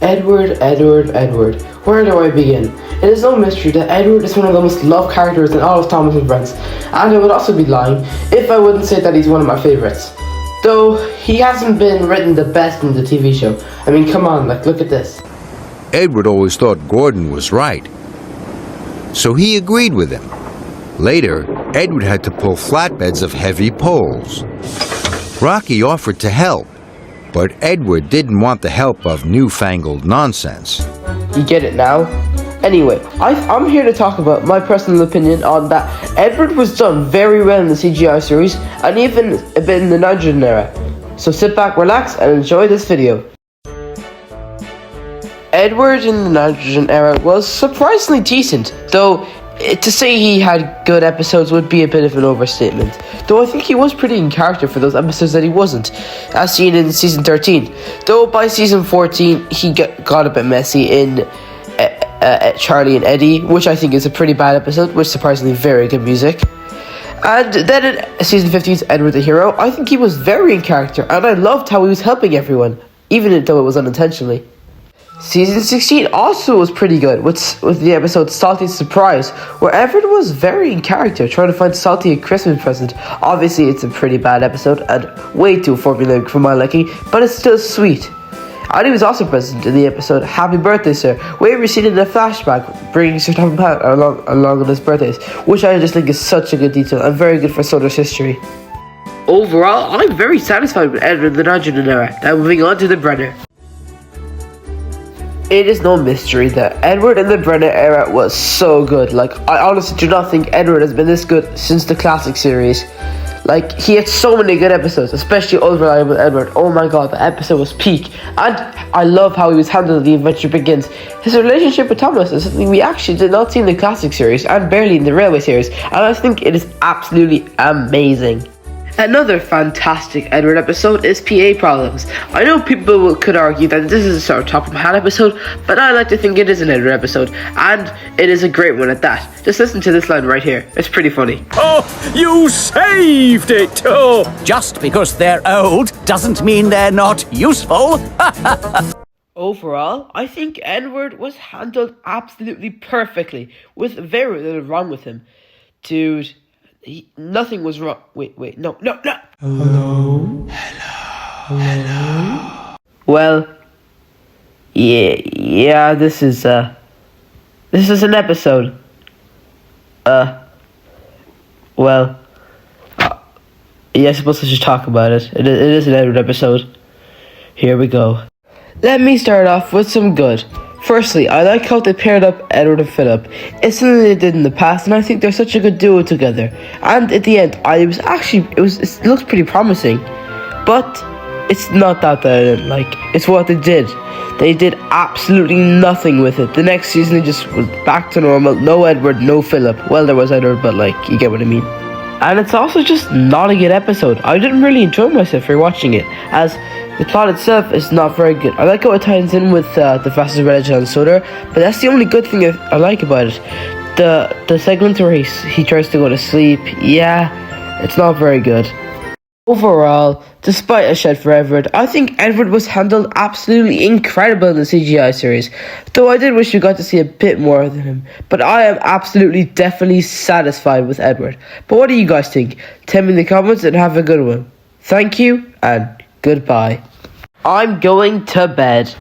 Edward, Edward, Edward. Where do I begin? It is no mystery that Edward is one of the most loved characters in all of Thomas and Friends, and I would also be lying if I wouldn't say that he's one of my favourites. Though, he hasn't been written the best in the TV show. I mean, come on, look at this. Edward always thought Gordon was right, so he agreed with him. Later, Edward had to pull flatbeds of heavy poles. Rocky offered to help, but Edward didn't want the help of newfangled nonsense. You get it now? Anyway, I'm here to talk about my personal opinion on that Edward was done very well in the CGI series, and even a bit in the Nitrogen era. So sit back, relax, and enjoy this video. Edward in the Nitrogen era was surprisingly decent, though to say he had good episodes would be a bit of an overstatement. Though I think he was pretty in character for those episodes that he wasn't, as seen in season 13. Though by season 14 he got a bit messy in Charlie and Eddie, which I think is a pretty bad episode with surprisingly very good music. And then in season 15's Edward the Hero, I think he was very in character, and I loved how he was helping everyone, even though it was unintentionally. Season 16 also was pretty good, with the episode Salty's Surprise, where Edward was very in character, trying to find Salty a Christmas present. Obviously, it's a pretty bad episode, and way too formulaic for my liking, but it's still sweet. And he was also present in the episode Happy Birthday Sir, where we're seen in a flashback bringing Sir Tom Pat along on his birthdays, which I just think is such a good detail and very good for Soda's history. Overall, I'm very satisfied with Edward in the Nitrogen era. Now moving on to the Brenner. It is no mystery that Edward in the Brenner era was so good. I honestly do not think Edward has been this good since the classic series. He had so many good episodes, especially Old Reliable Edward. Oh my god, the episode was peak. And I love how he was handled in The Adventure Begins. His relationship with Thomas is something we actually did not see in the classic series, and barely in the Railway series, and I think it is absolutely amazing. Another fantastic Edward episode is PA Problems. I know people could argue that this is a sort of top of my hat episode, but I like to think it is an Edward episode, and it is a great one at that. Just listen to this line right here. It's pretty funny. Oh, you saved it! Oh, just because they're old doesn't mean they're not useful. Overall, I think Edward was handled absolutely perfectly, with very little wrong with him. Dude, nothing was wrong. Wait, no. Hello? Well, yeah, this is an episode. Yeah, I suppose I should talk about it. It is an Edward episode. Here we go. Let me start off with some good. Firstly, I like how they paired up Edward and Philip. It's something they did in the past, and I think they're such a good duo together. And at the end, it looks pretty promising, but it's not that I didn't like. It's what they did. They did absolutely nothing with it. The next season, it just was back to normal. No Edward, no Philip. Well, there was Edward, but you get what I mean. And it's also just not a good episode. I didn't really enjoy myself rewatching it, as the plot itself is not very good. I like how it ties in with the fastest red and soda, but that's the only good thing I like about it. The segment where he tries to go to sleep, yeah, it's not very good. Overall, despite a shed for Edward, I think Edward was handled absolutely incredible in the CGI series, though I did wish we got to see a bit more of him, but I am definitely satisfied with Edward. But what do you guys think? Tell me in the comments and have a good one. Thank you, and goodbye. I'm going to bed.